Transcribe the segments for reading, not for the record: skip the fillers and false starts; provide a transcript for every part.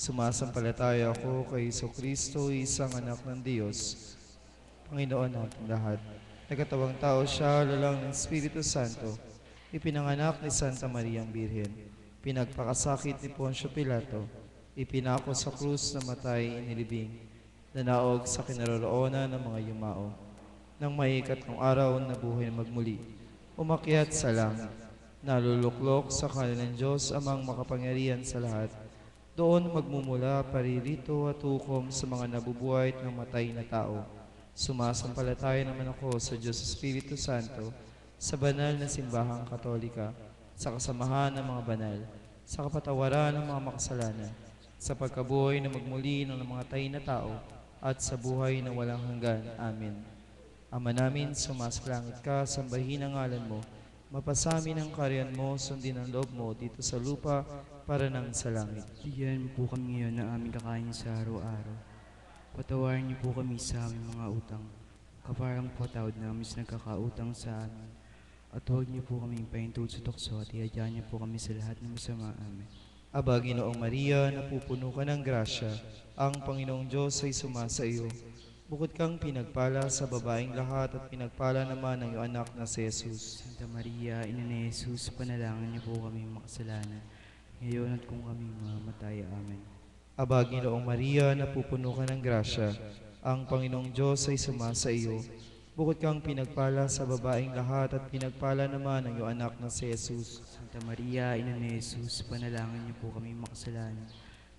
Sumasampalataya ako kay Kristo, isang anak ng Diyos, Panginoon natin lahat. Nagkatawang tao siya, lalang ng Espiritu Santo, ipinanganak ni Santa Mariang Birhen, pinagpakasakit ni Poncio Pilato, ipinako sa krus na matay inilibing, nanaog sa kinaroroonan ng mga yumao. Nang may ikatlong araw na buhay na magmuli, umakyat sa langit, naluluklok sa kanan ng Diyos amang makapangyarihan sa lahat. Doon magmumula paririto at hukom sa mga nabubuhay at namatay na tao. Sumasampalataya naman ako sa Diyos Espiritu Santo, sa banal na simbahang katolika, sa kasamahan ng mga banal, sa kapatawaran ng mga makasalanan, sa pagkabuhay na magmuli ng mga tay na tao, at sa buhay na walang hanggan. Amen. Ama namin, sumasalangit ka, sambahin ang ngalan mo. Mapasamin ang karyan mo, sundin ang loob mo dito sa lupa para nang sa langit. Bigyan mo po kami ngayon ng aming kakain sa araw-araw. Patawarin niyo po kami sa aming mga utang, kaparang patawad namin sa nagkakautang sa amin. At huwag niyo po kami paintulad sa tukso at iadyan niyo po kami sa lahat ng masama. Amen. Aba, Ginoong Maria, napupuno ka ng grasya, ang Panginoong Diyos ay sumasa iyo. Bukod kang pinagpala sa babaeng lahat at pinagpala naman ang iyong anak na si Jesus. Santa Maria, Ina ni Jesus, panalangin niyo po kami makasalanan, ngayon at kung kami mamatay. Amen. Aba, Ginoong Maria, napupuno ka ng grasya, ang Panginoong Diyos ay sumasa iyo. Bukod kang pinagpala sa babaeng lahat at pinagpala naman ang iyong anak na si Jesus. Santa Maria, Ina ni Jesus, panalangin niyo po kami makasalanan,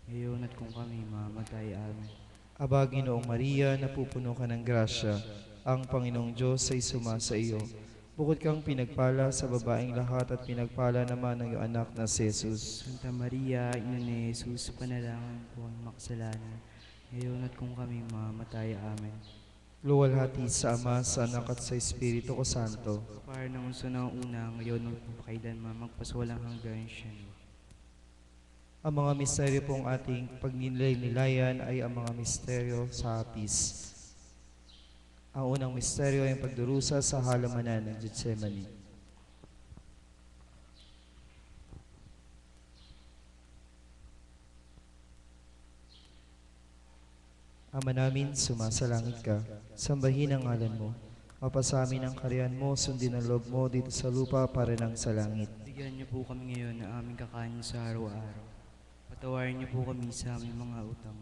ngayon at kung kami mamatay. Amen. Aba, Ginoong Maria, napupuno ka ng grasya, ang Panginoong Diyos ay sumasa iyo. Bukod kang pinagpala sa babaeng lahat at pinagpala naman ang iyong anak na si Jesus. Santa Maria, Ina ni Jesus, panalangin po kami makasalanan, ngayon at kung kami mamatay. Amen. Luwalhati sa Ama, sa Anak at sa Espiritu ko Santo. Para ng unsa ng una, ngayon magpapakailanman, magpaswalang hanggan siya. Ang mga misteryo pong ating pagnilay-nilayan ay ang mga misteryo sa hapis. Ang unang misteryo ay ang pagdurusa sa halamanan ng Getsemani. Ama namin, sumasalangit ka, sambahin ang ngalan mo. Mapasamin ang karyan mo, sundin ang loob mo dito sa lupa para nang sa langit. Bigyan niyo po kami ngayon na aming kakain sa araw-araw. Patawarin niyo po kami sa aming mga utang,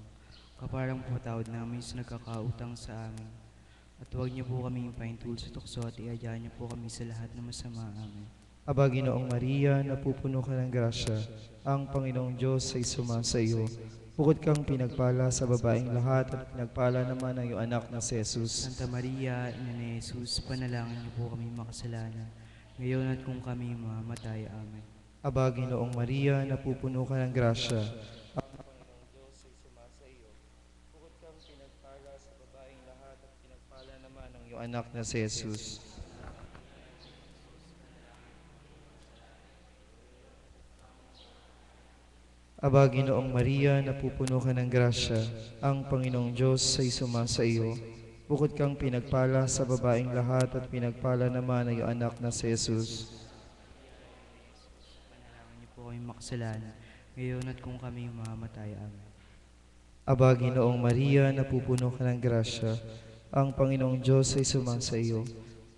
kaparang patawad namin sa nagkakautang sa amin. At huwag niyo po kami paintulad sa tukso at iadyan niyo po kami sa lahat ng masama. Amen. Aba, Ginoong Maria, napupuno ka ng grasya, ang Panginoong Diyos ay sumasa iyo. Bukod kang pinagpala sa babaeng lahat at pinagpala naman ang iyong anak na si Jesus. Santa Maria, Ina ni Jesus, panalangin niyo po kami makasalanan, ngayon at kung kami mamatay. Amen. Aba, Ginoong Maria, napupuno ka ng grasya, ang Panginoong Diyos ay sumasa iyo. Bukod kang pinagpala sa babaeng lahat at pinagpala naman ang iyong anak na si Jesus. Aba, Ginoong Maria, napupuno ka ng grasya, ang Panginoong Diyos ay sumasa iyo. Bukod kang pinagpala sa babaeng lahat at pinagpala naman ang iyong anak na si Jesus. Panalangin niyo po kami makasalanan, ngayon at kung kami mamatay. Amen. Aba, Ginoong Maria, napupuno ka ng grasya, ang Panginoong Diyos ay sumasa iyo.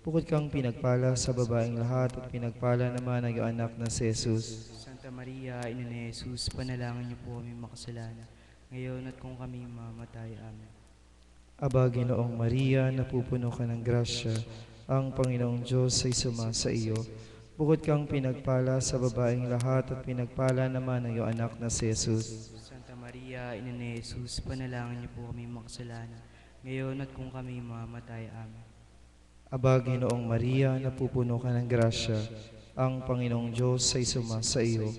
Bukod kang pinagpala sa babaeng lahat at pinagpala naman ang iyong anak na si Jesus. Santa Maria, Ina ni Jesus, panalangin niyo po kami makasalanan, ngayon at kung kami mamatay. Amen. Aba, Ginoong Maria, napupuno ka ng grasya, ang Panginoong Diyos ay sumasa iyo. Bukod kang pinagpala sa babaeng lahat at pinagpala naman ang iyong anak na si Jesus. Santa Maria, Ina ni Jesus, panalangin niyo po kami makasalanan, ngayon at kung kami mamatay. Amen. Aba, Ginoong Maria, napupuno ka ng grasya, ang Panginoong Diyos ay sumasa iyo.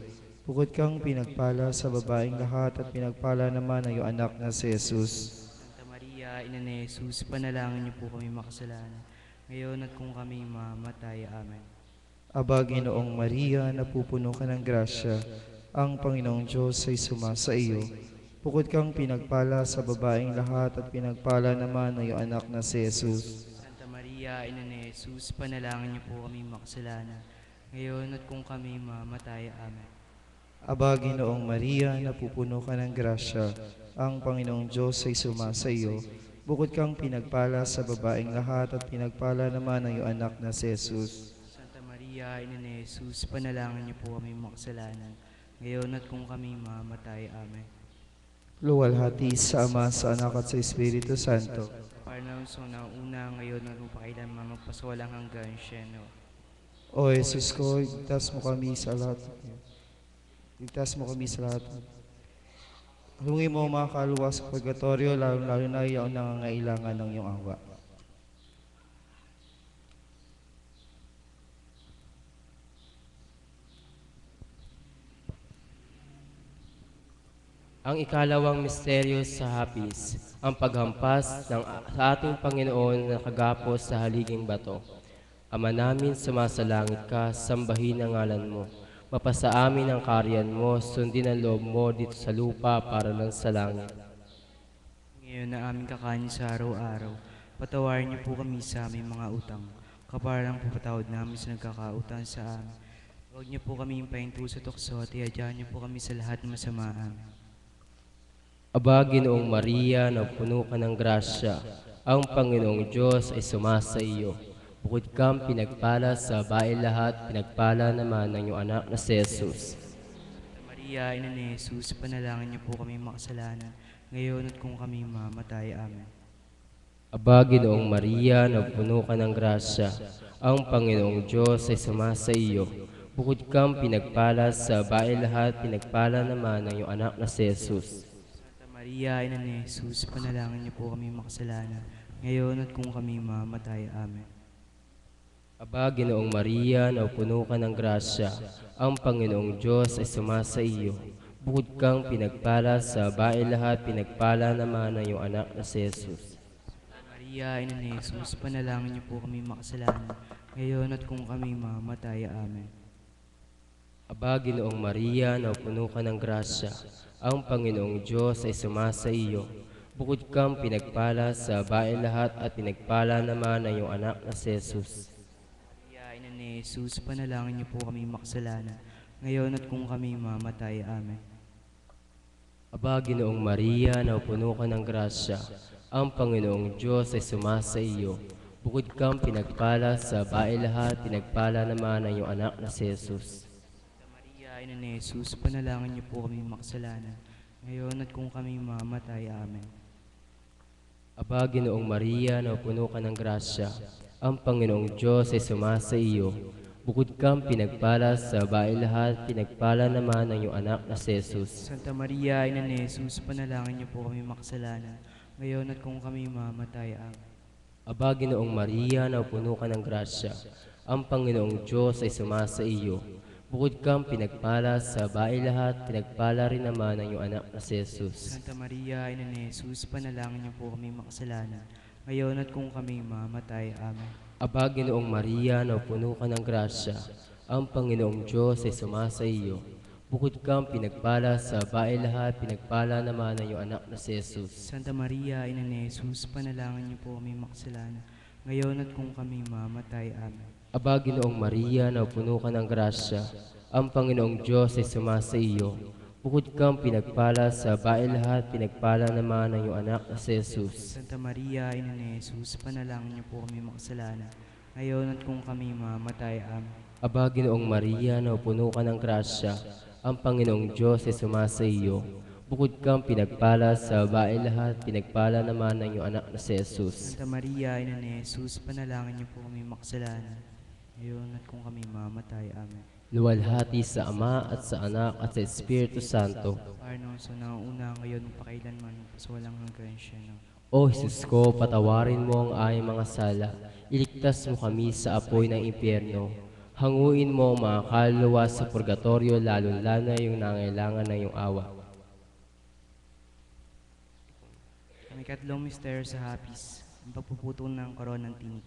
Bukod kang pinagpala sa babaeng lahat at pinagpala naman ang iyong anak na si Jesus. Santa Maria, Ina ni Jesus, panalangin niyo po kami makasalanan, ngayon at kung kami mamatay. Amen. Aba, Ginoong Maria, napupuno ka ng grasya, ang Panginoong Diyos ay sumasa iyo. Bukod kang pinagpala sa babaeng lahat at pinagpala naman ang iyong anak na si Jesus. Santa Maria, Ina ni Jesus, panalangin niyo po kami makasalanan, ngayon at kung kami mamatay. Amen. Aba, Ginoong Maria, napupuno ka ng grasya, ang Panginoong Diyos ay sumasa iyo. Bukod kang pinagpala sa babaeng lahat at pinagpala naman ang iyong anak na si Jesus. Santa Maria, Ina ni Jesus, panalangin niyo po kami makasalanan, ngayon at kung kami mamamatay. Amen. Luwalhati sa Ama, sa Anak at sa Espiritu Santo. Parang sa una, ngayon at magpakailanman magpasawalang hanggan. Siyeno. O Jesus ko, ligtas mo kami sa lahat. Ligtas mo kami sa lahat. Halungin mo ang mga kaluluwa sa purgatorio, lalo na iyaw nangangailangan ng iyong awa. Ang ikalawang misteryo sa hapis, ang paghampas sa ating Panginoon na nakagapos sa haliging bato. Ama namin, sumasalangit ka, sambahin ang ngalan mo. Mapasa amin ang karyan mo, sundin ang loob mo dito sa lupa para lang sa langit. Ngayon na aming kakanin sa araw-araw, patawarin niyo po kami sa aming mga utang, kaparang po patawad namin sa nagkakautang sa amin. Huwag niyo po kami impahinto sa tukso at iadyahan niyo po kami sa lahat ng masamaan. Aba, Ginoong Maria, na puno ka ng grasya, ang Panginoong Diyos ay sumasa iyo. Bukod kang pinagpala sa babae lahat, pinagpala naman ng iyong anak na si Jesus. Santa Maria, Ina ni Jesus, panalangin niyo po kami makasalanan, ngayon at kung kami mamatay. Amen. Aba, Ginoong Maria, na puno ka ng grasya, ang Panginoong Diyos ay sumasa iyo. Bukod kang pinagpala sa babae lahat, pinagpala naman ng iyong anak na si Jesus. Santa Maria, Ina ni Jesus, panalangin niyo po kami makasalanan, ngayon at kung kami mamatay. Amen. Aba, Ginoong Maria, na puno ka ng grasya, ang Panginoong Diyos ay sumasa iyo. Bukod kang pinagpala sa babae lahat, pinagpala naman ng iyong anak na si Jesus. Santa Maria, Ina ni Jesus, panalangin niyo po kami makasalanan, ngayon at kung kami mamatay. Amen. Aba, Ginoong Maria, na puno ka ng grasya, ang Panginoong Diyos ay sumasa iyo. Bukod kang pinagpala sa babae lahat at pinagpala naman ng iyong anak na si Jesus. Maria, Ina ni Jesus, panalangin niyo po kami makasalanan, ngayon at kung kami mamatay. Amen. Aba, Ginoong Maria, na puno ka ng grasya, ang Panginoong Diyos ay sumasa iyo. Bukod kang pinagpala sa babae lahat, pinagpala naman ng iyong anak na si Jesus. Santa Maria, Ina ni Jesus, panalangin niyo po kami makasalanan, ngayon at kung kami mamatay. Amen. Aba, Ginoong Maria, na puno ka ng grasya, ang Panginoong Diyos ay sumasa iyo. Bukod kang pinagpala sa babae lahat, pinagpala naman ng iyong anak na si Jesus. Santa Maria, Ina ni Jesus, panalangin niyo po kami makasalanan, ngayon at kung kami mamatay. Amen. Aba, Ginoong Maria, na puno ka ng grasya, ang Panginoong Diyos ay sumasa iyo. Bukod kang pinagpala sa babae lahat, pinagpala rin naman ng iyong anak na si Jesus. Santa Maria, Ina ni Jesus, panalangin niyo po kami makasalanan, ngayon at kung kami mamatay. Amen. Aba, Ginoong Maria, na puno ka ng grasya, ang Panginoong Diyos ay sumasa iyo. Bukod kang pinagpala sa babae lahat, pinagpala naman ng iyong anak na si Jesus. Santa Maria, Ina ni Jesus, panalangin niyo po kami makasalanan, ngayon at kung kami mamatay. Amen. Aba, Ginoong Maria, na puno ka ng grasya, ang Panginoong Diyos ay sumasa iyo. Bukod kang pinagpala sa babae lahat, pinagpala naman ng iyong anak na si Jesus. Santa Maria, Ina ni Jesus, panalangin niyo po kami makasalanan, ngayon at kung kami mamatay. Amen. Aba, Ginoong Maria, na puno ka ng grasya, ang Panginoong Diyos ay sumasa iyo. Bukod kang pinagpala sa babae lahat, pinagpala naman ng iyong anak na si Jesus. Santa Maria, Ina ni Jesus, panalangin niyo po kami makasalanan, ngayon at kung kami mamatay. Amen. Luwalhati sa Ama at sa Anak at sa Espiritu Santo. Parang sa nauna, ngayon, pakailanman, sa walang hanggan. Siyeno. O Jesus ko, patawarin mo ang aming mga sala. Iligtas mo kami sa apoy ng impyerno. Hanguin mo ang mga kaluluwa sa purgatorio, lalo-lalo na yung nangailangan ng iyong awa. Ang ikatlong misteryo sa hapis, ang pagpuputol ng koronang tinik.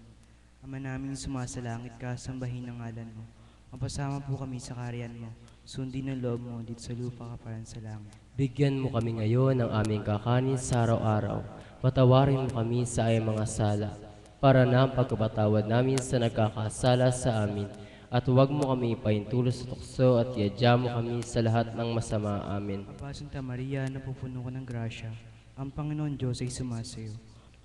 Ama naming sumasalangit ka, sambahin ang ngalan mo. Mapasama po kami sa karyan mo. Sundin ang loob mo dito sa lupa kaparan sa langit. Bigyan mo kami ngayon ng aming kakanin sa araw-araw. Patawarin mo kami sa aming mga sala, para na ang pagkapatawad namin sa nagkakasala sa amin. At huwag mo kami ipahintulo sa tukso at iadya mo kami sa lahat ng masama. Amen. Aba, Santa Maria, napupuno ka ng grasya. Ang Panginoon Diyos ay sumasayo.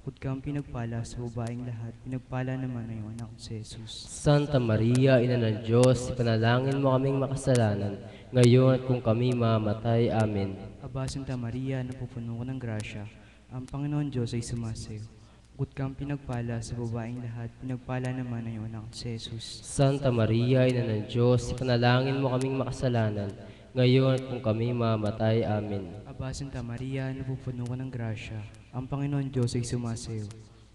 Bukod kang pinagpala sa babaeng lahat, pinagpala naman ang iyong anak si Jesus. Santa Maria, Ina ng Diyos, ipanalangin mo kaming makasalanan, ngayon at kung kami mamatay. Amen. Aba, Santa Maria, napupuno ka ng grasya. Ang Panginoon Diyos ay sumasayo. Bukod kang pinagpala sa babaeng lahat, pinagpala naman ang iyong anak si Jesus. Santa Maria, Ina ng Diyos, ipanalangin mo kaming makasalanan, ngayon at kung kami mamatay. Amen. Aba, Santa Maria, napupuno ka ng grasya. Ang Panginoon Diyos ay sumasayo.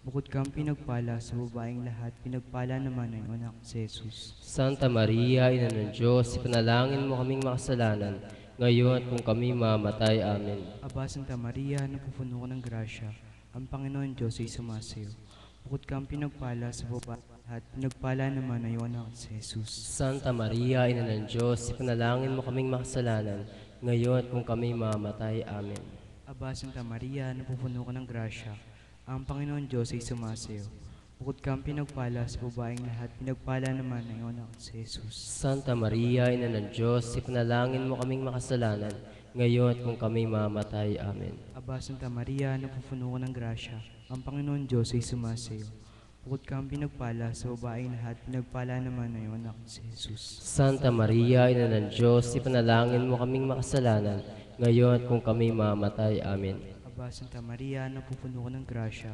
Bukod kang pinagpala sa babaeng lahat, pinagpala naman ang iyong anak si Jesus. Santa Maria, Ina ng Diyos, ipanalangin mo kaming makasalanan, ngayon at kung kami mamatay. Amen. Aba, Santa Maria, napupuno ka ng grasya. Ang Panginoon Diyos ay sumasayo. Bukod kang pinagpala sa babaeng lahat, pinagpala naman ang iyong anak si Jesus. Santa Maria, Ina ng Diyos, ipanalangin mo kaming makasalanan, ngayon at kung kami mamatay. Amen. Aba, Santa Maria, napupuno ka ng grasya. Ang Panginoon Diyos ay sumasayo. Bukod kang pinagpala sa babaeng lahat, pinagpala naman ang iyong anak si Jesus. Santa Maria, Ina ng Diyos, ipanalangin mo kaming makasalanan, ngayon at kung kami mamatay. Amen. Aba, Santa Maria, napupuno ka ng grasya. Ang Panginoon Diyos ay sumasayo. Bukod kang pinagpala sa babaeng lahat, pinagpala naman ang iyong anak si Jesus. Santa Maria, Ina ng Diyos, ipanalangin mo kaming makasalanan, ngayon at kung kami mamatay. Amen. Aba, Santa Maria, napupuno ka ng grasya.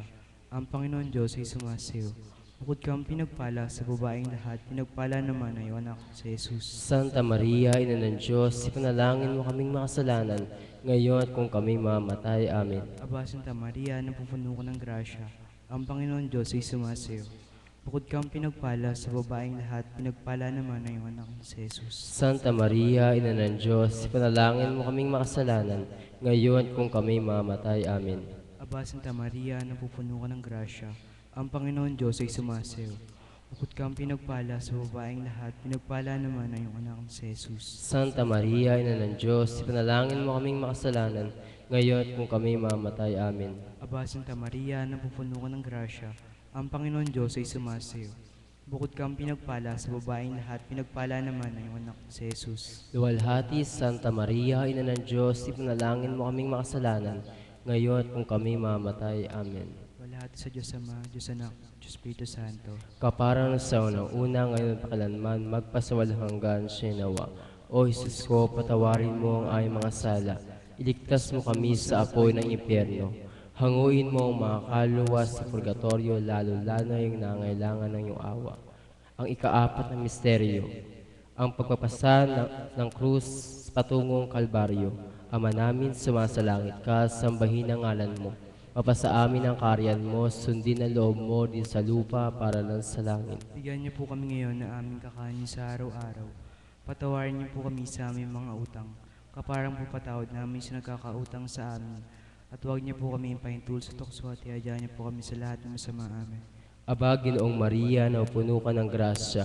Ang Panginoon Diyos ay sumasayo. Bukod kang pinagpala sa babaeng lahat, pinagpala naman ang iyong anak si Jesus. Santa Maria, Ina ng Diyos, ipanalangin mo kaming makasalanan, ngayon at kung kami mamatay. Amen. Aba, Santa Maria, napupuno ka ng grasya. Ang Panginoon Diyos ay sumasayo. Bukod kang pinagpala sa babaeng lahat, pinagpala naman ang iyong anak si Jesus. Santa Maria, Ina ng Diyos, ipanalangin mo kaming makasalanan, ngayon at kung kami mamatay. Amen. Aba, Santa Maria, napupuno ka ng grasya. Ang Panginoon Diyos ay sumasayo. Bukod kang pinagpala sa babaeng lahat, pinagpala naman ang iyong anak si Jesus. Santa Maria, Ina ng Diyos, ipanalangin mo kaming makasalanan, ngayon at kung kami mamatay. Amen. Aba, Santa Maria, napupuno ka ng grasya. Ang Panginoon Diyos ay sumasayo. Bukod kang pinagpala sa babaeng lahat, pinagpala naman ang iyong anak si Jesus. Luwalhati, Santa Maria, Ina ng Diyos, ipanalangin mo kaming makasalanan, ngayon at kung kami mamatay. Amen. Walhati sa Diyos Ama, Diyos Anak, Diyos Espiritu Santo. Kaparang sa unang-una, ngayon at pakilanman, magpasawalang hanggan siya nawa. O Jesus ko, patawarin mo ang aming mga sala. Iligtas mo kami sa apoy ng impyerno. Hanguin mo ang mga kaluluwa sa purgatorio, lalo-lalo na yung nangailangan ng iyong awa. Ang ikaapat na misteryo, ang pagpapasa ng krus patungong Kalbaryo. Ama namin, sumasalangit ka, sambahin ang ngalan mo. Mapasa amin ang kaharian mo, sundin ang loob mo din sa lupa para lang sa langit. Bigyan niyo po kami ngayon na aming kakanin sa araw-araw. Patawarin niyo po kami sa aming mga utang, kaparang po patawad namin sa nagkakautang sa amin. At huwag niyo po kami ipahintul sa tukso at iadya niyo po kami sa lahat ng masama. Amen. Aba, Ginoong Maria, na puno ka ng grasya,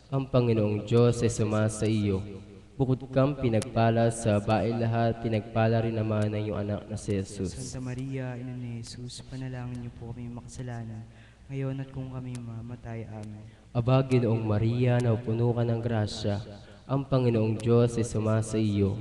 ang Panginoong Diyos ay sumasa iyo. Bukod kang pinagpala sa babae lahat, pinagpala rin naman ng iyong anak na si Jesus. Santa Maria, Ina ni Jesus, panalangin niyo po kami makasalanan, ngayon at kung kami mamatay. Amen. Aba, Ginoong Maria, na puno ka ng grasya, ang Panginoong Diyos ay sumasa iyo.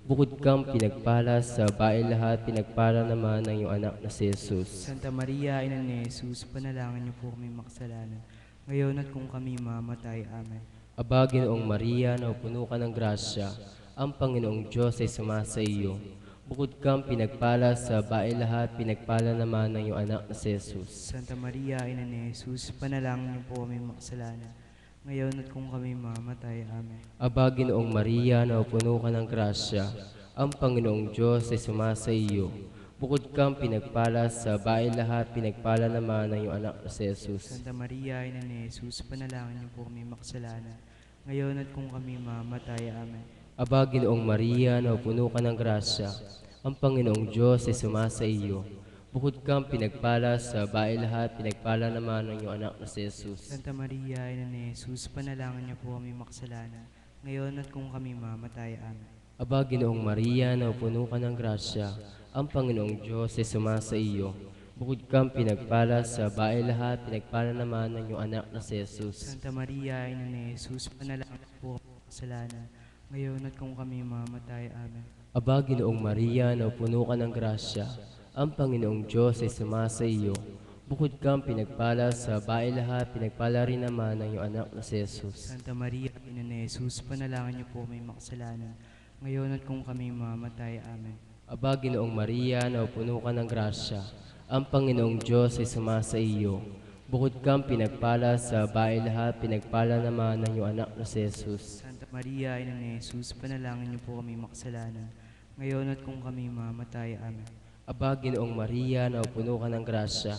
Bukod kang pinagpala sa babae lahat, pinagpala naman ng iyong anak na si Jesus. Santa Maria, Ina ni Jesus, panalangin niyo po kami makasalanan, ngayon at kung kami mamatay. Amen. Aba, Ginoong Maria, na puno ka ng grasya, ang Panginoong Diyos ay sumasa iyo. Bukod kang pinagpala sa babae lahat, pinagpala naman ng iyong anak na si Jesus. Santa Maria, Ina ni Jesus, panalangin niyo po kami makasalanan, ngayon at kung kami mamatay. Amen. Aba, Ginoong Maria, na puno ka ng grasya, ang Panginoong Diyos ay sumasa iyo. Bukod kang pinagpala sa babae lahat, pinagpala naman ng iyong anak na si Jesus. Santa Maria, Ina ni Jesus, panalangin niyo po kami makasalanan, ngayon at kung kami mamatay. Amen. Aba, Ginoong Maria, na puno ka ng grasya, ang Panginoong Diyos ay sumasa iyo. Bukod kang pinagpala sa babae lahat, pinagpala naman ng iyong anak na si Jesus. Santa Maria, Ina ni Jesus, panalangin niyo po kami makasalanan, ngayon at kung kami mamatay. Amen. Aba, Ginoong Maria, na puno ka ng grasya, ang Panginoong Diyos ay sumasa iyo. Bukod kang pinagpala sa babae lahat, pinagpala naman ng iyong anak na si Jesus. Santa Maria, Ina ni Jesus, panalangin po kami kasalanan, ngayon at kung kami mamatay. Amen. Aba, Ginoong Maria, na puno ka ng grasya, ang Panginoong Diyos ay sumasa iyo. Bukod kang pinagpala sa babae lahat, pinagpala rin naman ng iyong anak na si Jesus. Santa Maria, Ina ni Jesus, panalangin niyo po may makasalanan, ngayon at kung kami mamatay. Amen. Aba, Ginoong Maria, na puno ka ng grasya, ang Panginoong Diyos ay sumasa iyo. Bukod kang pinagpala sa babae lahat, pinagpala naman ng iyong anak na si Jesus. Santa Maria, Ina ni Jesus, panalangin niyo po kami makasalanan, ngayon at kung kami mamatay. Amen. Aba, Ginoong Maria, na puno ka ng grasya,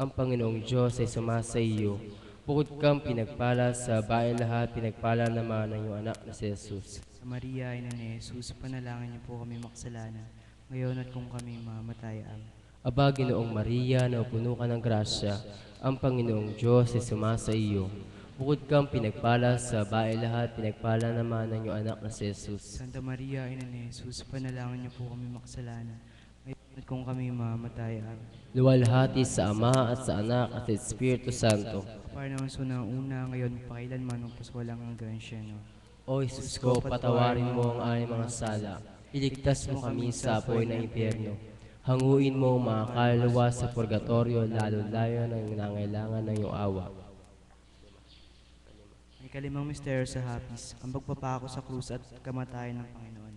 ang Panginoong Diyos ay sumasa iyo. Bukod kang pinagpala sa babae lahat, pinagpala naman ng iyong anak na si Jesus. Santa Maria, Ina ni Jesus, panalangin niyo po kami makasalanan, ngayon at kung kami mamatay. Amen. Aba, Ginoong Maria, na puno ka ng grasya, ang Panginoong Diyos ay sumasa iyo. Bukod kang pinagpala sa babae lahat, pinagpala naman ng iyong anak na si Jesus. Santa Maria, Ina ni Jesus, panalangin niyo po kami makasalanan, ngayon at kung kami mamatay. Amen. Luwalhati sa Ama at sa Anak at sa Espiritu Santo. Para naman sa una, ngayon, pakailanman, magpaswalang hanggang siyeno. O Jesus ko, patawarin mo ang aming mga sala. Iligtas mo kami sa apoy ng impyerno. Hanguin mo ang mga kaluluwa sa purgatorio, lalo-layo na yung nangailangan ng iyong awa. Ang ikalimang misteryo sa hapis, ang pagpapako sa krus at kamatayan ng Panginoon.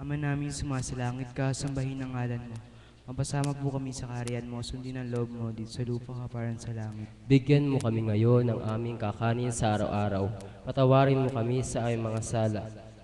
Ama namin sumasalangit ka, sambahin ang ngalan mo. Mapasama po kami sa kaharian mo, sundin ang loob mo dito sa lupa kaparan sa langit. Bigyan mo kami ngayon ng aming kakanin sa araw-araw. Patawarin mo kami sa aming mga sala,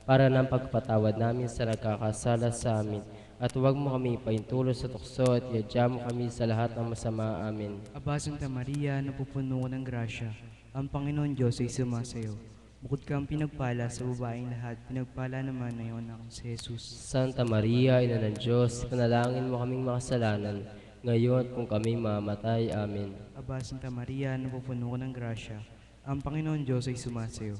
para ng pagpatawad namin sa nagkakasala sa amin. At huwag mo kami ipaintulot sa tukso at iadya mo kami sa lahat ng masama. Amen. Aba, Santa Maria, napupuno ka ng grasya, ang Panginoon Diyos ay sumasayo. Bukod kang pinagpala sa babaeng lahat, pinagpala naman na iyong anak si Jesus. Santa Maria, Ina ng Diyos, panalangin mo kaming makasalanan, ngayon at kung kami mamatay. Amen. Aba, Santa Maria, napupuno ka ng grasya, ang Panginoon Diyos ay sumasayo.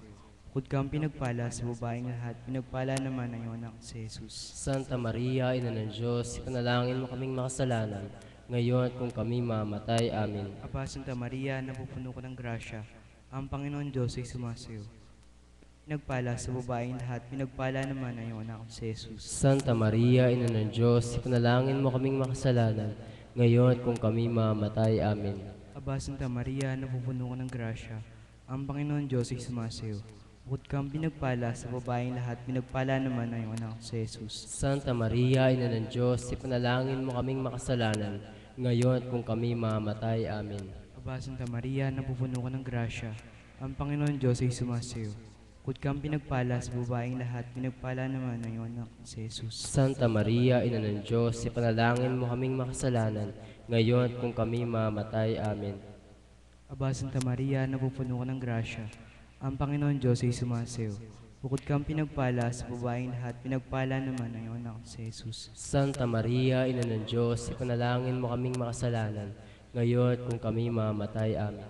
Bukod kang pinagpala sa babaeng lahat, pinagpala naman ang iyong anak si Jesus. Santa Maria, Ina ng Diyos, panalangin mo kaming makasalanan, ngayon at kung kami mamatay. Amen. Aba, Santa Maria, napupuno ka ng grasya, ang Panginoon Diyos ay sumasayo. Pinagpala sa babaeng lahat, pinagpala naman ang iyong anak si Jesus. Santa Maria, Ina ng Diyos, panalangin mo kaming makasalanan, ngayon at kung kami mamatay. Amen. Aba, Santa Maria, napupuno ka ng grasya, ang Panginoon Diyos ay sumasayo. Bukod kang pinagpala sa babaeng lahat, pinagpala naman ang iyong anak si Jesus. Santa Maria, Ina ng Diyos, ipanalangin mo kaming makasalanan, ngayon at kung kami mamatay. Amen. Aba, Santa Maria, napupuno ka ng grasya, ang Panginoon Diyos ay sumasayo. Bukod kang pinagpala sa babaeng lahat, pinagpala naman ang iyong anak si Jesus. Santa Maria, Ina ng Diyos, ipanalangin mo kaming makasalanan, ngayon at kung kami mamatay. Amen. Aba, Santa Maria, napupuno ka ng grasya, ang Panginoon Diyos ay sumasayo. Bukod kang pinagpala sa babaeng lahat, pinagpala naman ang iyong anak si Jesus. Santa Maria, Ina ng Diyos, ipanalangin mo kaming makasalanan, ngayon at kung kami mamatay. Amen.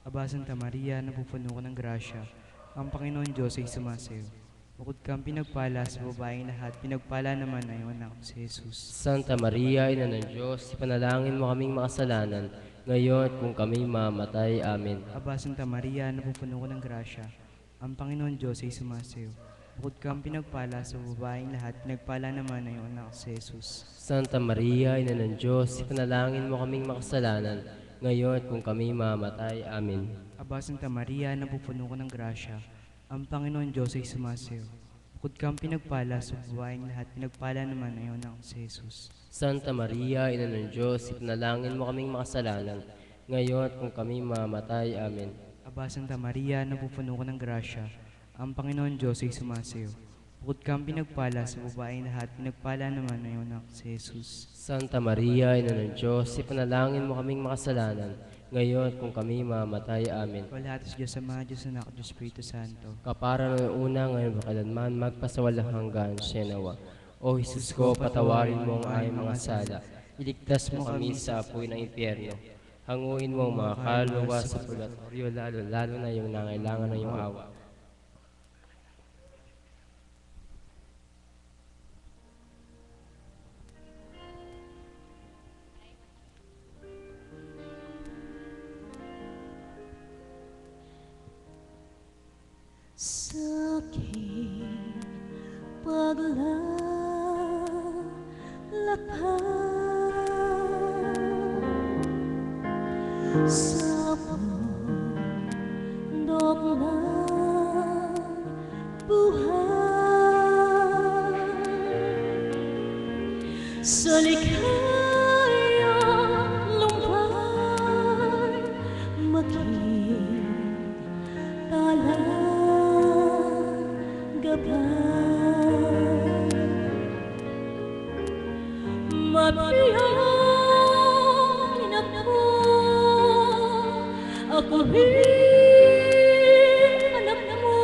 Aba, Santa Maria, napupuno ka ng grasya, ang Panginoon Diyos ay sumasayo. Bukod kang pinagpala sa babaeng lahat, pinagpala naman ang iyong anak si Jesus. Santa Maria, Ina ng Diyos, ipanalangin mo kaming makasalanan, ngayon at kung kami mamatay. Amen. Aba, Santa Maria, napupuno ka ng grasya, ang Panginoon Diyos ay sumasayo. Bukod kang pinagpala sa babaeng lahat, pinagpala naman ang iyong anak si Jesus. Santa Maria, Ina ng Diyos, ipanalangin mo kaming makasalanan, ngayon at kung kami mamatay. Amen. Aba, Santa Maria, napupuno ka ng grasya, ang Panginoon Diyos ay sumasayo. Bukod kang pinagpala sa babaeng lahat, pinagpala naman ang iyong anak si Jesus. Santa Maria, Ina ng Diyos, ipanalangin mo kaming makasalanan, ngayon at kung kami mamatay. Amen. Aba, Santa Maria, napupuno ka ng grasya, ang Panginoon Diyos ay sumasayo. Bukod kang pinagpala sa babaeng lahat, pinagpala naman ang iyong anak si Jesus. Santa Maria, Ina ng Diyos, ipanalangin mo kaming makasalanan, ngayon at kung kami mamatay. Amen. Walhati sa Diyos Ama, Diyos Anak, Diyos Espiritu Santo. Kapara ng una, ngayon kailanman, magpasawalang hanggan. Siya. O Jesus ko, patawarin mo ang aming mga sala. Iligtas mo kami sa apoy ng impyerno. Hanguin mo ang mga kaluluwa sa purgatorio, lalo na yung nangailangan ng iyong awa. sa bundok ng buhay. Sa likhayang lumbay, maging gabay. Mabiyangin ako, ako rin anak mo,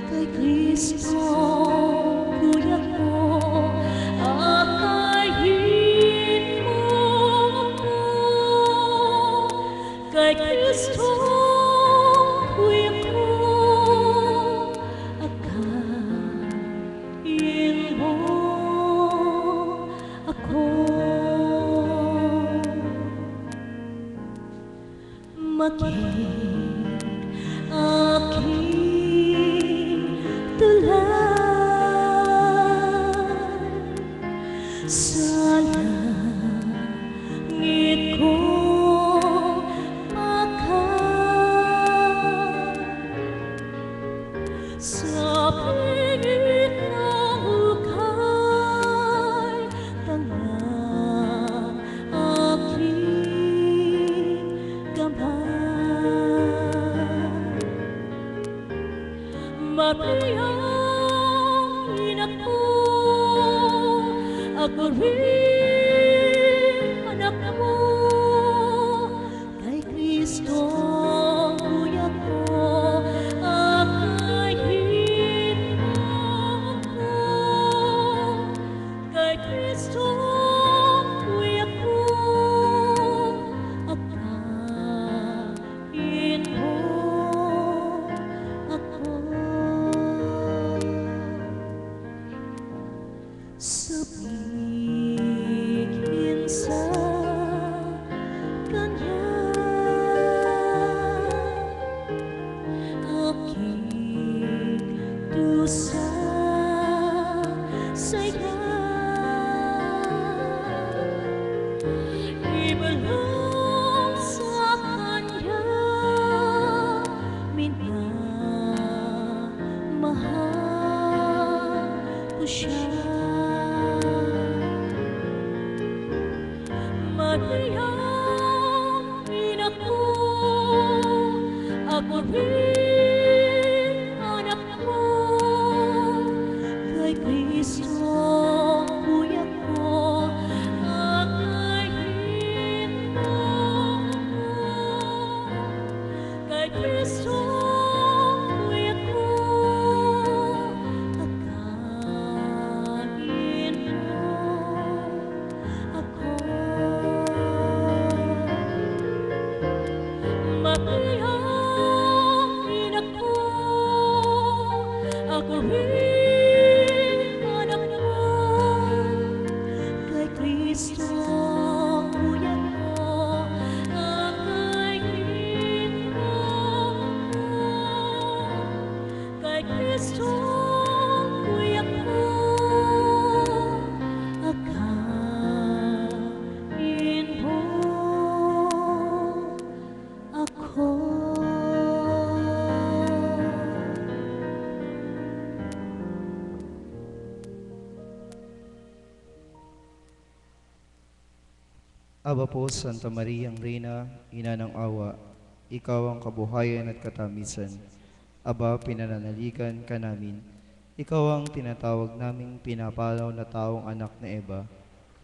kay Kristo kuya ko, akayin mo ako, kay Kristo kuya ko, akayin mo ako. Maging aking tulad sa langit ko sa pilit ng hukay, tangang aking gabay. Mabiyangin ako rin anak mo, kay Kristo kuya ko, akayin mo ako, kay Kristo kuya ko, akayin mo ako. Sabihin sa Kanya, aking dusa sa'yo, ibalong sa Kanya, minamahal ko siya. Mabiyangin ako rin anak mo, kay Kristo kuya ko, akayin mo ako, kay Kristo kuya ko, akayin mo ako. Mabiyangin ako rin anak mo, kay Kristo kuya ko, akayin mo ako, kay Kristo kuya ko, akayin mo ako. Aba po, Santa Maria, ang Reyna, Ina ng Awa, Ikaw ang kabuhayan at katamisan. Aba, pinananaligan ka namin. Ikaw ang tinatawag naming pinapalaw na taong anak na Eva.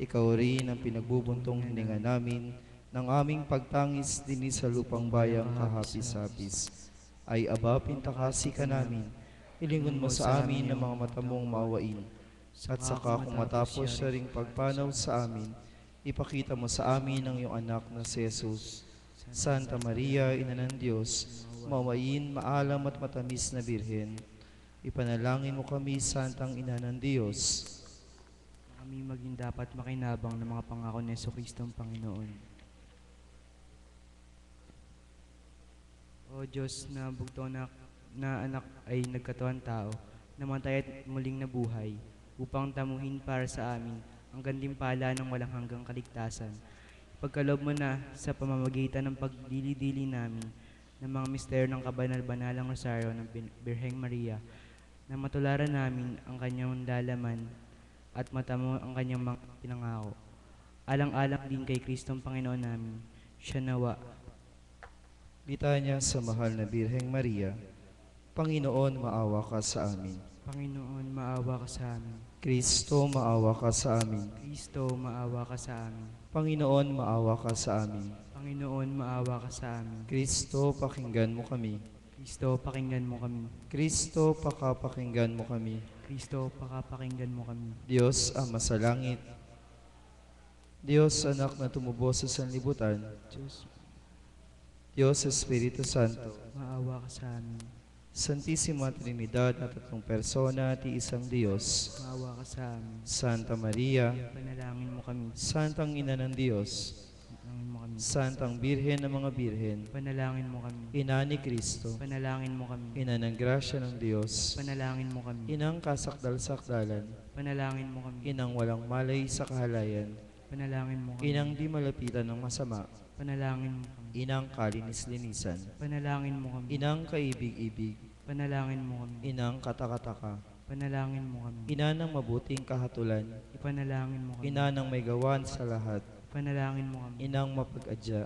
Ikaw rin ang pinagbubuntong hininga namin ng aming pagtangis din sa lupang bayang kahapis-hapis. Ay aba, pintakasi ka namin. Ilingon mo sa amin ang mga mata mong maawain. At saka kung matapos siya ring pagpanaw sa amin, ipakita mo sa amin ang iyong anak na si Jesus. Santa Maria, Ina ng Diyos, maawain, maalam at matamis na Birhen, ipanalangin mo kami, Santang Ina ng Diyos. Kami maging dapat makinabang ng mga pangako ni Jesucristo ang Panginoon. O Diyos na bugtong na anak ay nagkatuwang tao, namatay at muling nabuhay, upang tamuhin para sa amin ang gantimpala ng walang hanggang kaligtasan. Ipagkaloob mo na sa pamamagitan ng pagdili-dili namin ng mga misteryo ng kabanal-banalang rosaryo ng Birheng Maria na matularan namin ang kanyang lalaman at matamo ang kanyang mga pinangako. Alang-alang din kay Kristong Panginoon namin, siya nawa. Litanya sa mahal na Birheng Maria. Panginoon, maawa ka sa amin. Panginoon, maawa ka sa amin. Kristo, maawa ka sa amin. Kristo, maawa ka sa amin. Panginoon, maawa ka sa amin. Panginoon, maawa ka sa amin. Kristo, pakinggan mo kami. Kristo, pakinggan mo kami. Kristo, pakapakinggan mo kami. Kristo, pakapakinggan mo kami. Diyos, Ama sa langit. Diyos, Anak na tumubo sa sanlibutan. Diyos, Diyos, Espiritu Santo. maawa ka sa amin. Santisima Trinidad na tatlong persona at isang Diyos. Maawa ka sa amin. Santa Maria, Panalangin mo kami. Santang Ina ng Diyos. Panalangin mo kami. Santang Birhen ng mga Birhen. Panalangin mo kami. Ina ni Kristo. Panalangin mo kami. Ina ng grasya ng Diyos. Panalangin mo kami. Inang kasakdal-sakdalan. Panalangin mo kami. Inang walang malay sa kahalayan. Panalangin mo kami. Inang di malapitan ng masama. Panalangin mo kami. Inang kalinis-linisan. Panalangin mo kami. Inang kaibig-ibig. Panalangin mo kami. Inang katakataka. Panalangin mo kami. Ina ng mabuting kahatulan. Ipanalangin mo kami. Ina ng may gawan sa lahat. Panalangin mo kami. Inang mapag-adya.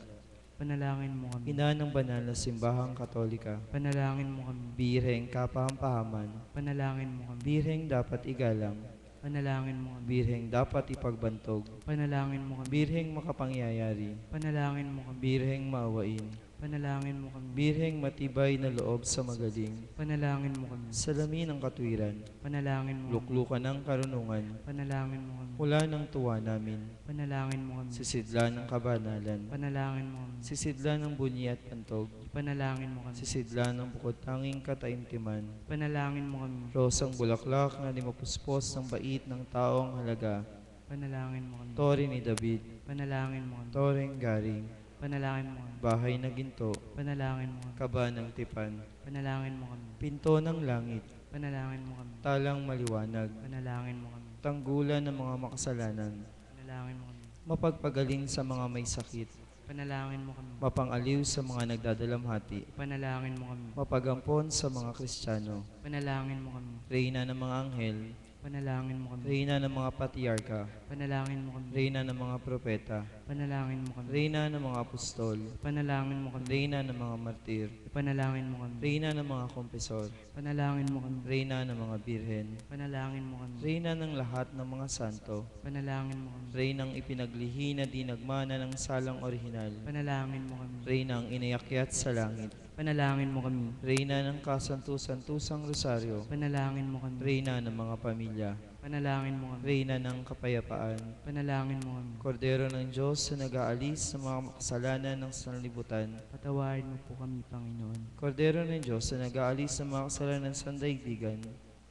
Panalangin mo kami. Ina ng banal na simbahang katolika. Panalangin mo kami. Birheng kapahampahaman. Panalangin mo kami. Birheng dapat igalang. Panalangin mo kami. Birheng dapat ipagbantog. Panalangin mo kami. Birheng makapangyayari. Panalangin mo kami. Birheng maawain. Panalangin mo kami. Birheng matibay na loob sa magaling. Panalangin mo kami. Salamin ng katwiran. Panalangin mo kami. Luklukan ng karunungan. Panalangin mo kami. Hula ng tuwa namin. Panalangin mo kami. Sisidla ng kabanalan. Panalangin mo kami. Sisidla ng bunyi at pantog. Panalangin mo kami. Sisidla ng bukod tanging kataimtiman. Panalangin mo kami. Rosang bulaklak na limapuspos ng bait ng taong halaga. Panalangin mo kami. Tore ni David. Panalangin mo kami. Toreng garing. Panalangin mo kami. Bahay na ginto. Panalangin mo kami. Kaba ng tipan. Panalangin mo kami. Pinto ng langit. Panalangin mo kami. Talang maliwanag. Panalangin mo kami. Tanggulan ng mga makasalanan. Panalangin mo kami. Mapagpagaling sa mga may sakit. Panalangin mo kami. Mapangaliw sa mga nagdadalamhati. Panalangin mo kami. Mapagampon sa mga Kristiyano. Panalangin mo kami. Reyna ng mga anghel. Panalangin mo kami. Reyna ng mga patriarka. Panalangin mo kami. Reyna ng mga propeta. Panalangin mo kami. Reyna ng mga apostol. Panalangin mo kami. Reyna ng mga martir. Panalangin mo kami. Reyna ng mga kompesor. Panalangin mo kami. Reyna ng mga birhen. Panalangin mo kami. Reyna ng lahat ng mga santo. Panalangin mo kami. Reynang ipinaglihi na di nagmana ng salang orihinal. Panalangin mo kami. Reynang inayakyat sa langit. Panalangin mo kami. Reyna ng kasantu-santusang rosaryo. Panalangin mo kami. Reyna ng mga pamilya. Panalangin mo kami. Reyna ng kapayapaan. Panalangin mo kami. Kordero ng Diyos na nag-aalis sa mga makasalanan ng sanlibutan. Patawarin mo po kami, Panginoon. Kordero ng Diyos na nag-aalis sa mga kasalanan ng sandaigdigan.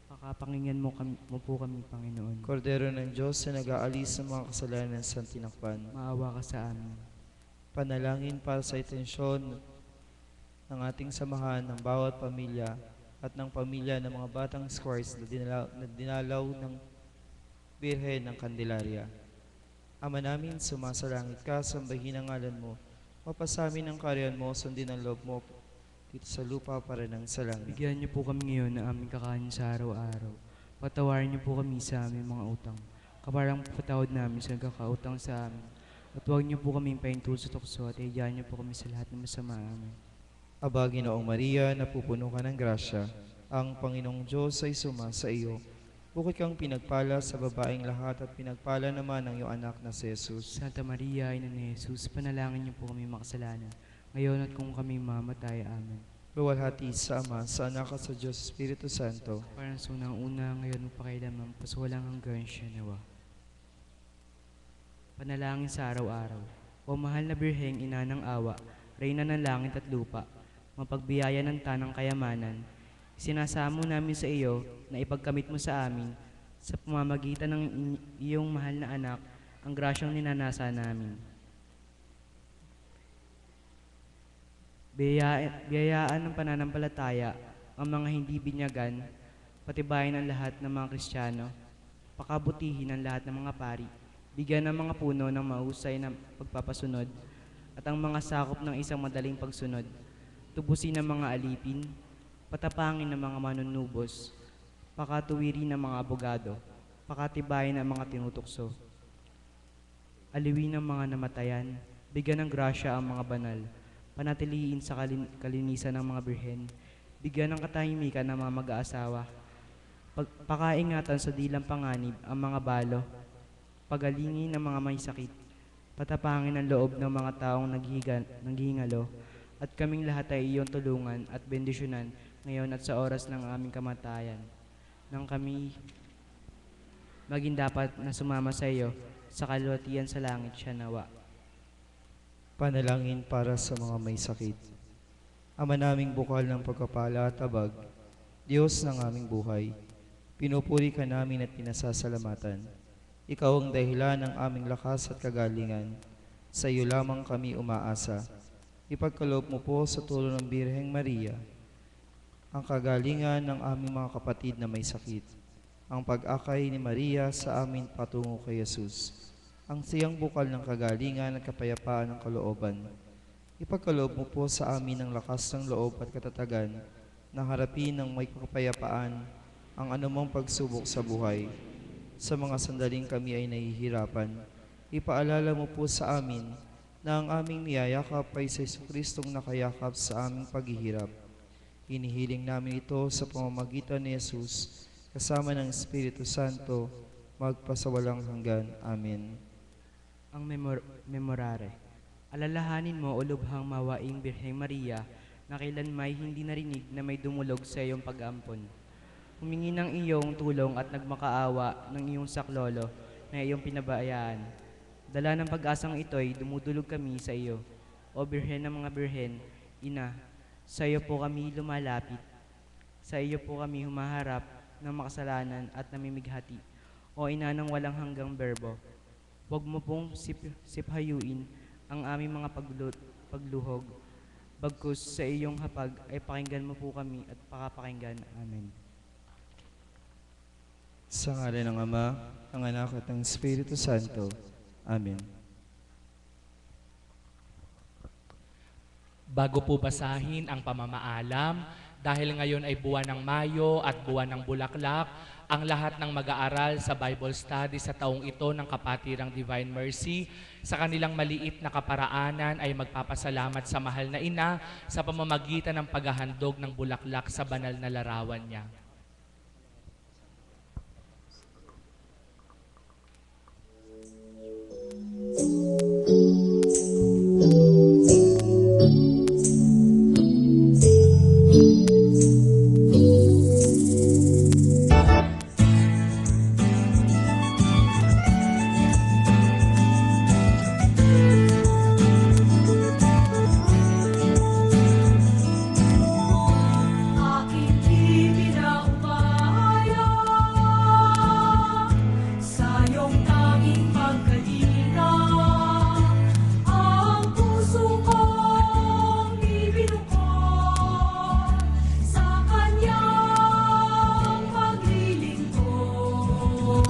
Pakapakinggan mo po kami, Panginoon. Kordero ng Diyos na nag-aalis sa mga kasalanan ng santinakpan. Maawa ka sa amin. Panalangin para sa itensyon ng ating samahan ng bawat pamilya at ng pamilya ng mga batang squires na dinalaw ng Birhen ng Candelaria. Ama namin, sumasalangit ka, sambahin ang ngalan mo. Mapasamin ang karyan mo, sundin ang loob mo dito sa lupa para ng sa langit. Bigyan niyo po kami ngayon ng aming kakanin sa araw-araw. Patawarin niyo po kami sa aming mga utang. Kaparang patawad namin sa nagkakautang sa amin. At huwag niyo po kaming pahintul sa tukso at iyan niyo po kami sa lahat ng masama amin. Aba, Ginoong Maria, napupuno ka ng grasya. Ang Panginoong Diyos ay sumasa iyo. Bukod kang pinagpala sa babaeng lahat at pinagpala naman ang iyong anak na si Jesus. Santa Maria, Ina ni Jesus, panalangin niyo po kami makasalanan. Ngayon at kung kami mamatay, amen. Luwalhati sa Ama, sa Anak at sa Diyos Espiritu Santo. Parang sa unang-una, ngayon magpakailanman, paswalang hanggang siya nawa. Panalangin sa araw-araw. O mahal na Birheng, ina ng awa, reyna ng langit at lupa, mapagbiyaya ng tanang kayamanan, sinasamo namin sa iyo na ipagkamit mo sa amin sa pamamagitan ng iyong mahal na anak ang grasyang ninanasa namin. Biyayaan ng pananampalataya ang mga hindi binyagan, patibayin ang lahat ng mga Kristiyano, pakabutihin ang lahat ng mga pari, Bigyan ng mga puno ng mahusay na pagpapasunod at ang mga sakop ng isang madaling pagsunod. Tubusin ng mga alipin, patapangin ng mga manunubos, pakatuwirin ng mga abogado, pakatibayin ng mga tinutukso. Aliwin ng mga namatayan, bigyan ng grasya ang mga banal, panatiliin sa kalinisan ng mga birhen, bigyan ng katahimikan ng mga mag-aasawa, pakaingatan sa dilang panganib ang mga balo, pagalingin ng mga may sakit, patapangin ang loob ng mga taong naghihingalo, at kaming lahat ay iyong tulungan at bendisyonan ngayon at sa oras ng aming kamatayan. Nang kami maging dapat na sumama sa iyo, sa kalwatian sa langit siya nawa. Panalangin para sa mga may sakit. Ama naming bukal ng pagpapala at tabag, Diyos ng aming buhay, pinupuri ka namin at pinasasalamatan. Ikaw ang dahilan ng aming lakas at kagalingan. Sa iyo lamang kami umaasa. Ipagkaloob mo po sa tulong ng Birheng Maria ang kagalingan ng aming mga kapatid na may sakit. Ang pag-akay ni Maria sa amin patungo kay Jesus. Ang siyang bukal ng kagalingan at kapayapaan ng kalooban. Ipagkaloob mo po sa amin ang lakas ng loob at katatagan na harapin ng may kapayapaan ang anumang pagsubok sa buhay. Sa mga sandaling kami ay nahihirapan, ipaalala mo po sa amin na ang aming niyayakap ay sa Jesucristong nakayakap sa aming paghihirap. Hinihiling namin ito sa pamamagitan ni Jesus, kasama ng Espiritu Santo, magpasawalang hanggan. Amen. Ang memorare. Alalahanin mo o lubhang mawaing Birheng Maria na kailanmay hindi narinig na may dumulog sa iyong pag-ampon. Humingi ng iyong tulong at nagmakaawa ng iyong saklolo na iyong pinabayaan. Dala ng pag-asang ito'y dumudulog kami sa iyo. O Birhen ng mga Birhen, Ina, sa iyo po kami lumalapit. Sa iyo po kami humaharap ng makasalanan at namimighati. O Ina ng walang hanggang berbo, huwag mo pong siphayuin ang aming mga pagluhog. Bagkus sa iyong hapag ay pakinggan mo po kami at pakapakinggan. Amen. Sa ngalan ng Ama, ng Anak at ng Espiritu Santo. Amen. Bago po basahin ang pamamaalam, dahil ngayon ay buwan ng Mayo at buwan ng Bulaklak, ang lahat ng mag-aaral sa Bible study sa taong ito ng Kapatirang Divine Mercy, sa kanilang maliit na kaparaanan ay magpapasalamat sa mahal na ina sa pamamagitan ng paghahandog ng bulaklak sa banal na larawan niya. Aking ipinaubaya sa iyong tanging pagkalinga, ang puso kong ibinukod sa kanyang paglilingkod.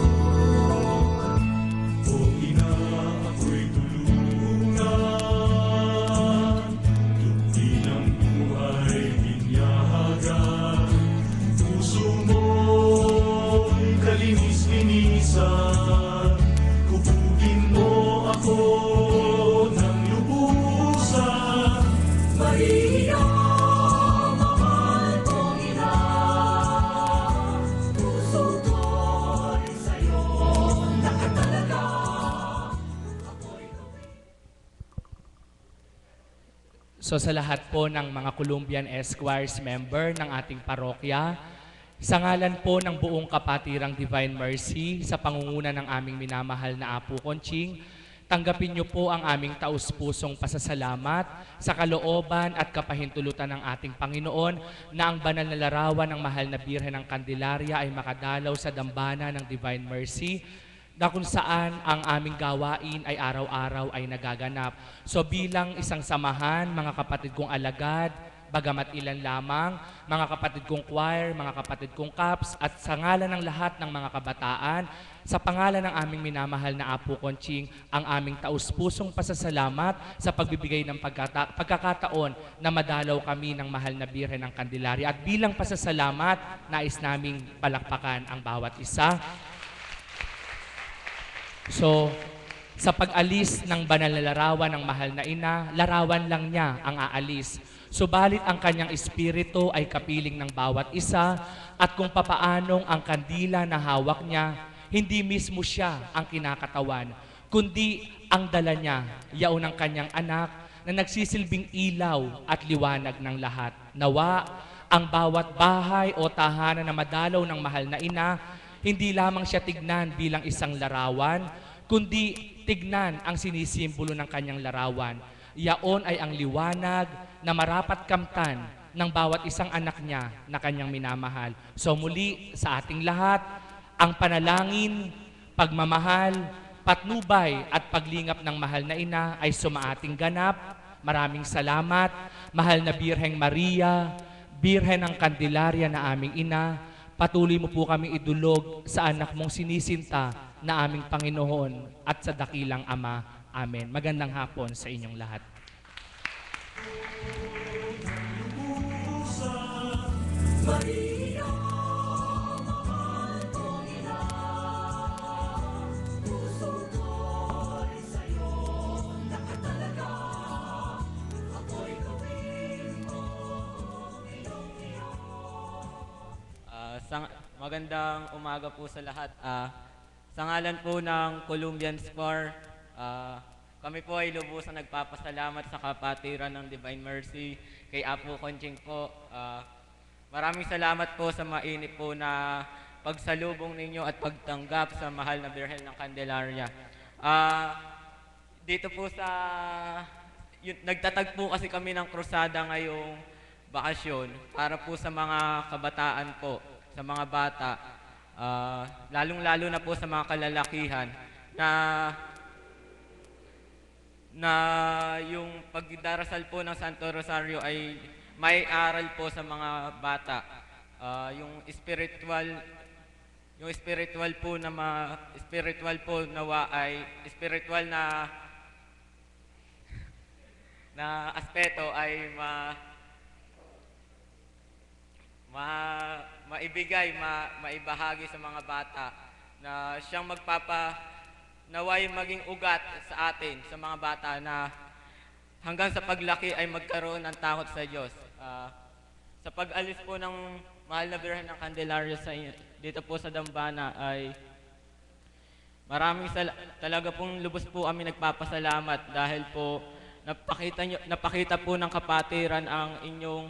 O ina, ako'y tulungan, tungki ng buhay binyagan. Puso mo'y kalinis-linisan, hubugin mo ako ng lubusan. Maria, mahal kong ina, puso ko'y sa'yo nakatalaga. So sa lahat po ng mga Columbian Esquires member ng ating parokya, sa ngalan po ng buong Kapatirang Divine Mercy, sa pangunguna ng aming minamahal na Apo Conching, tanggapin niyo po ang aming taus-pusong pasasalamat sa kalooban at kapahintulutan ng ating Panginoon na ang banal na larawan ng mahal na Birhen ng Candelaria ay makadalaw sa dambana ng Divine Mercy, na kung saan ang aming gawain ay araw-araw ay nagaganap. So bilang isang samahan, mga kapatid kong alagad, bagamat ilan lamang, mga kapatid kong choir, mga kapatid kong caps, at sa ngalan ng lahat ng mga kabataan, Sa pangalan ng aming minamahal na Apo Conching, ang aming taus-pusong pasasalamat sa pagbibigay ng pagkakataon na madalaw kami ng mahal na Birhen ng Candelaria. At bilang pasasalamat, nais naming palakpakan ang bawat isa. So, sa pag-alis ng banal na larawan ng mahal na ina, larawan lang niya ang aalis. Subalit ang kanyang espiritu ay kapiling ng bawat isa at kung papaanong ang kandila na hawak niya, hindi mismo siya ang kinakatawan, kundi ang dala niya, yaon ang kanyang anak na nagsisilbing ilaw at liwanag ng lahat. Nawa, ang bawat bahay o tahanan na madalaw ng mahal na ina, hindi lamang siya tignan bilang isang larawan, kundi tignan ang sinisimbolo ng kanyang larawan. Yaon ay ang liwanag na marapat kamtan ng bawat isang anak niya na kanyang minamahal. So muli sa ating lahat, ang panalangin, pagmamahal, patnubay at paglingap ng mahal na ina ay sumaating ganap. Maraming salamat, mahal na Birheng Maria, Birhen ng Candelaria na aming ina. Patuloy mo po kami idulog sa anak mong sinisinta na aming Panginoon at sa dakilang Ama. Amen. Magandang hapon sa inyong lahat. Maria, mahal kong ina, puso ko'y sa'yo nakatalaga. Ako'y gawin mo iyong iyo. Magandang umaga po sa lahat. Sa ngalan po ng Columbian Square, kami po ay lubusang nagpapasalamat sa kapatiran ng Divine Mercy kay Apo Conching po. Maraming salamat po sa mainit po na pagsalubong ninyo at pagtanggap sa mahal na Birhen ng Candelaria. Dito po sa nagtatag po kasi kami ng krusada ngayong bakasyon para po sa mga kabataan po, sa mga bata, lalong-lalo na po sa mga kalalakihan na yung pagdarasal po ng Santo Rosario ay may aral po sa mga bata. Yung spiritual po nawa ay spiritual na aspeto ay maibahagi sa mga bata na siyang naway maging ugat sa atin, sa mga bata na hanggang sa paglaki ay magkaroon ng takot sa Diyos. Sa pag-alis po ng mahal na Birhen ng Candelaria dito po sa Dambana ay talaga pong lubos po kami nagpapasalamat dahil po napakita po ng kapatiran ang inyong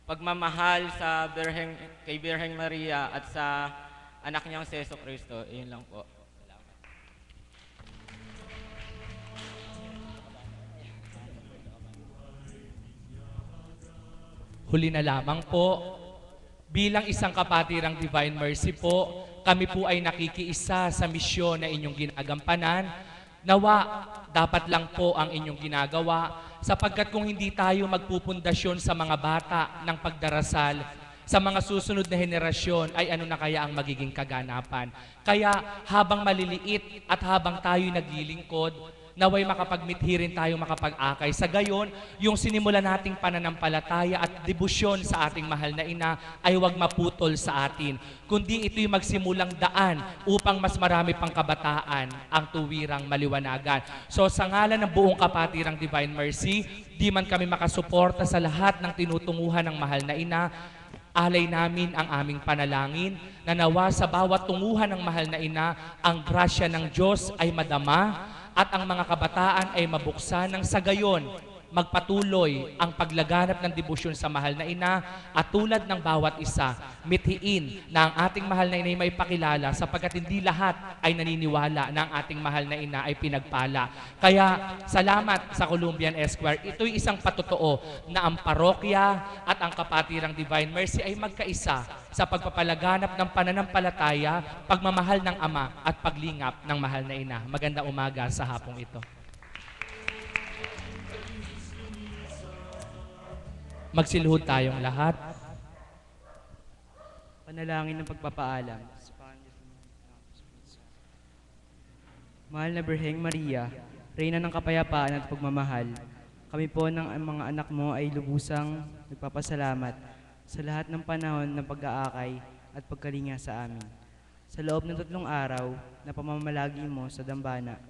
pagmamahal kay Birheng Maria at sa anak niyang si Jesu Cristo. Iyon lang po. Huli na lamang po, bilang isang kapatirang Divine Mercy po, kami po ay nakikiisa sa misyon na inyong ginagampanan. Nawa, dapat lang po ang inyong ginagawa sapagkat kung hindi tayo magpupundasyon sa mga bata ng pagdarasal, sa mga susunod na henerasyon ay ano na kaya ang magiging kaganapan. Kaya habang maliliit at habang tayo'y naglilingkod, naway makapagmithi rin tayo makapag-akay. Sa gayon, yung sinimula nating pananampalataya at debosyon sa ating mahal na ina ay huwag maputol sa atin, kundi ito'y magsimulang daan upang mas marami pang kabataan ang tuwirang maliwanagan. So sa ngalan ng buong kapatirang Divine Mercy, di man kami makasuporta sa lahat ng tinutunguhan ng mahal na ina, alay namin ang aming panalangin na nawa sa bawat tunguhan ng mahal na ina, ang grasya ng Diyos ay madama at ang mga kabataan ay mabuksan ng sa gayon magpatuloy ang paglaganap ng debosyon sa mahal na ina at tulad ng bawat isa, mithiin na ang ating mahal na ina ay may pakilala sapagkat hindi lahat ay naniniwala na ang ating mahal na ina ay pinagpala. Kaya salamat sa Columbian Esquire. Ito'y isang patotoo na ang parokya at ang kapatirang Divine Mercy ay magkaisa sa pagpapalaganap ng pananampalataya, pagmamahal ng Ama at paglingap ng mahal na ina. Magandang umaga sa hapong ito. Magsiluhod tayong lahat. Panalangin ng pagpapaalam. Mahal na Birheng Maria, Reyna ng kapayapaan at pagmamahal, kami po ng mga anak mo ay lubusang nagpapasalamat sa lahat ng panahon ng pag-aakay at pagkalinga sa amin. Sa loob ng 3 araw na pamamalagi mo sa dambana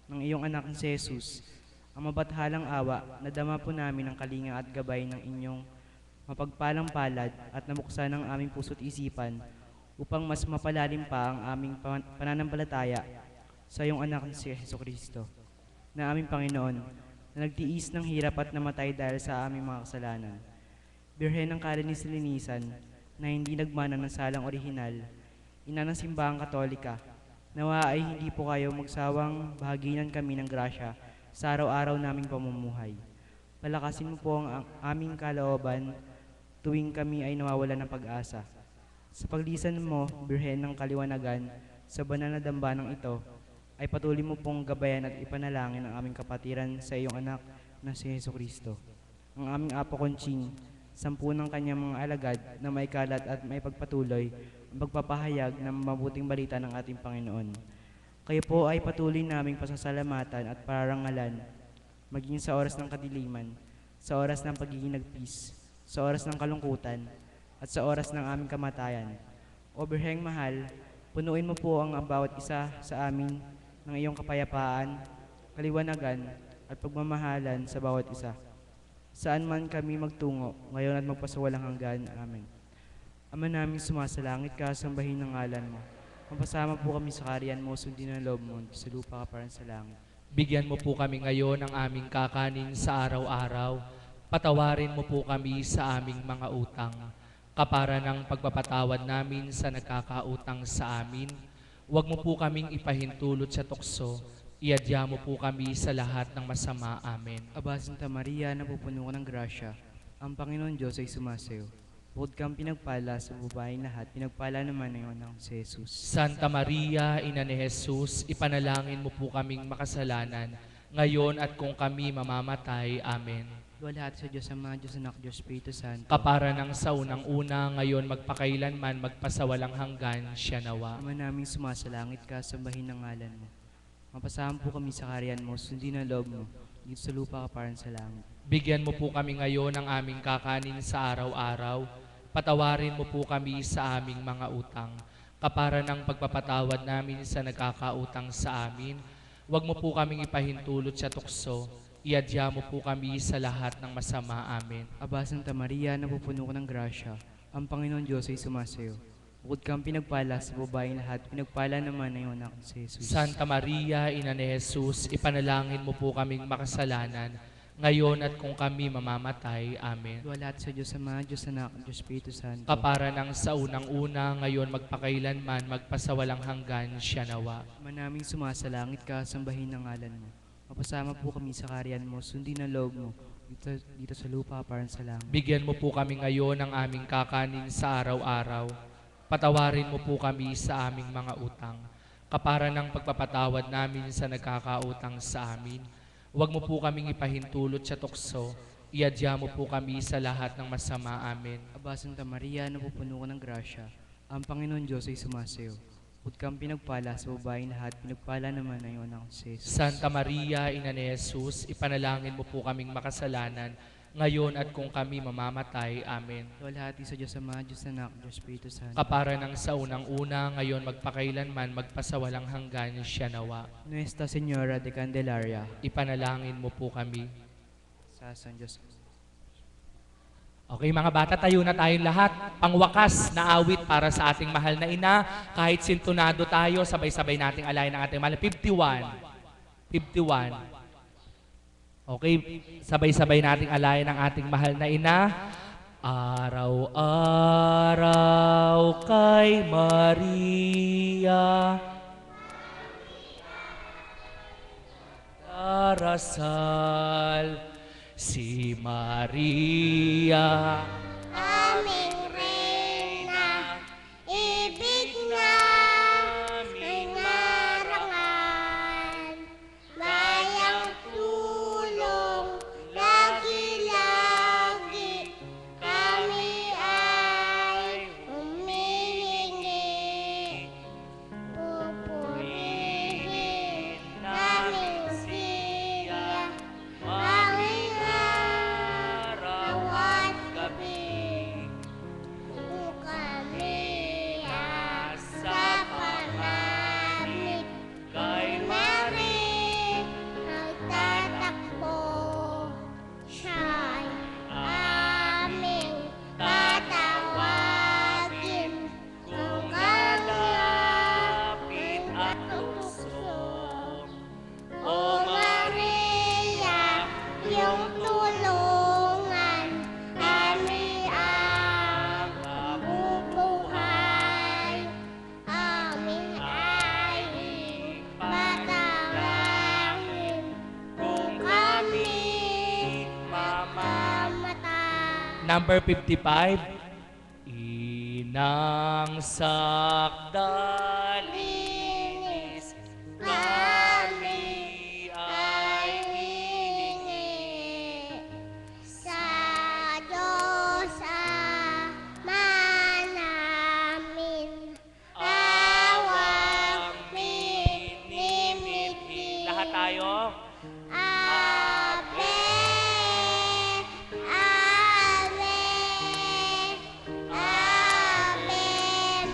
ng iyong anak na si Jesus, ang mabathalang awa, nadama po namin ang kalinga at gabay ng inyong mapagpalang palad at nabuksan ang aming puso't isipan upang mas mapalalim pa ang aming pananampalataya sa iyong anak na si Jesucristo, na aming Panginoon, na nagtiis ng hirap at namatay dahil sa aming mga kasalanan. Birhen ng kalinis-linisan, na hindi nagmana ng salang orihinal, ina ng simbahang katolika, nawa ay hindi po kayo magsawang bahaginan kami ng grasya sa araw-araw naming pamumuhay. Palakasin mo po ang aming kalooban tuwing kami ay nawawalan ng pag-asa. Sa paglisan mo, Birhen ng kaliwanagan, sa banal na dambanang ito, ay patuloy mo pong gabayan at ipanalangin ang aming kapatiran sa iyong anak na si Jesucristo. Ang aming Apo Conching, 10 ng kanyang mga alagad na may kalat at may pagpatuloy ang pagpapahayag ng mabuting balita ng ating Panginoon. Kayo po ay patuloy naming pasasalamatan at pararangalan, maging sa oras ng kadiliman, sa oras ng pagiging nagpis, sa oras ng kalungkutan, at sa oras ng aming kamatayan. O Birheng mahal, punuin mo po ang bawat isa sa amin ng iyong kapayapaan, kaliwanagan, at pagmamahalan sa bawat isa. Saan man kami magtungo, ngayon at magpasawalang hanggan. Amen. Ama namin sumasalangit ka, sambahin ng ngalan mo. Mapasama po kami sa kaharian mo, sundin ang loob mo, sa lupa ka parang sa langit. Bigyan mo po kami ngayon ng aming kakanin sa araw-araw. Patawarin mo po kami sa aming mga utang, kapara ng pagpapatawad namin sa nagkakautang sa amin. Huwag mo po kaming ipahintulot sa tukso, iadya mo po kami sa lahat ng masama. Amen. Aba, Santa Maria, napupuno ka ng grasya, ang Panginoon Diyos ay sumasayo. Bukod kang pinagpala sa babaeng lahat, pinagpala naman ng iyong anak si Jesus. Santa Maria, Ina ni Jesus, ipanalangin mo po kaming makasalanan, ngayon at kung kami mamamatay. Amen. Luwalhati sa Diyos Ama, Diyos Anak, Diyos Espiritu Santo. Kapara ng sa unang-una, ngayon magpakailanman, magpasawalang hanggan, siya nawa. Ama naming sumasalangit ka, sambahin ng ngalan mo. Mapasama po kami sa kaharian mo, sundin ang loob mo, dito sa lupa ka parang sa langit. Bigyan mo po kami ngayon ng aming kakanin sa araw-araw. Patawarin mo po kami sa aming mga utang, kapara ng pagpapatawad namin sa nagkakautang sa amin. Huwag mo po kaming ipahintulot sa tukso, iadya mo po kami sa lahat ng masama. Amen. Aba, Santa Maria, napupuno ka ng grasya, ang Panginoon Diyos ay sumasayo. Bukod kang pinagpala sa babaeng lahat, pinagpala naman ng iyong anak si Jesus. Santa Maria, Ina ni Jesus, ipanalangin mo po kaming makasalanan, ngayon at kung kami mamamatay. Amen. Luwalhati sa Diyos Ama, Diyos Anak, Diyos Espiritu Santo. Kapara ng sa unang-una, ngayon magpakailanman, magpasawalang hanggan, siya nawa. Ama naming sumasalangit ka, sambahin ng ngalan mo. Mapasama po kami sa kaharian mo, sundin ang loob mo, dito sa lupa parang sa langit. Bigyan mo po kami ngayon ng aming kakanin sa araw-araw. Patawarin mo po kami sa aming mga utang, kapara ng pagpapatawad namin sa nagkakautang sa amin. Huwag mo po kaming ipahintulot sa tukso, iadya mo po kami sa lahat ng masama. Amen. Aba, Santa Maria, napupuno ka ng grasya, ang Panginoon Diyos ay sumasayo. Bukod kang pinagpala sa babaeng lahat, pinagpala naman ng iyong anak si Jesus. Santa Maria, Ina ni Jesus, ipanalangin mo po kaming makasalanan, ngayon at kung kami mamamatay. Amen. Luwalhati sa Diyos Ama, Diyos Anak, Diyos Espiritu Santo. Kapara ng sa unang-una, ngayon magpakailanman, magpasawalang hanggan, siya nawa. Nuestra Señora de Candelaria, Ipanalangin mo po kami. sa San Diyos. Okay mga bata, tayo na tayong lahat. Pangwakas na awit para sa ating mahal na ina. Kahit sintonado tayo, sabay-sabay nating alayin ang ating mahal na 51. 51. Okay, sabay-sabay nating alayin ang ating mahal na ina. Araw-araw kay Maria, darasal si Maria. Aming Reyna, ibig namin marangal, bayang tulong, lagi-lagi, kami ay humihingi. Pupurihin Number 55. Inang sakdalinis, kami ay hihingi. Sa Diyos Ama namin, awang minimithi. Lahat tayo. Ave, Ave, Ave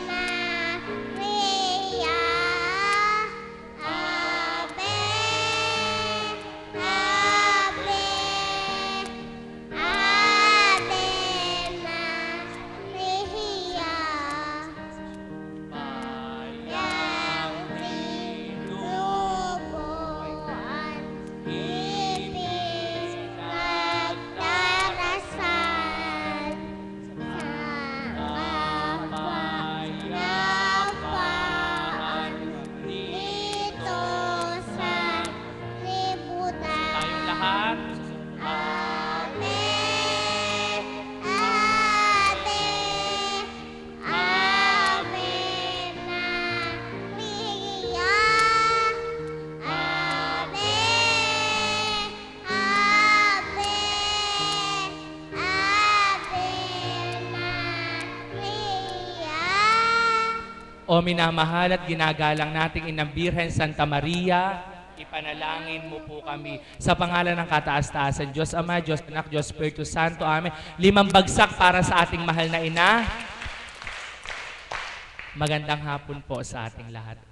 Maria. Ave, Ave, Ave Maria. Yang tinubuan, ibig nagdarasal sa kapayapaan dito sa libutan. Tayong lahat. Ave, Ave, Ave Maria. Ave, Ave, Ave Maria. O minamahal at ginagalang nating Inang Birhen Santa Maria, ipanalangin mo po kami. Sa pangalan ng kataas-taasan, Diyos Ama, Diyos Anak, Diyos Espiritu Santo, Amen. 5 bagsak para sa ating mahal na ina. Magandang hapon po sa ating lahat.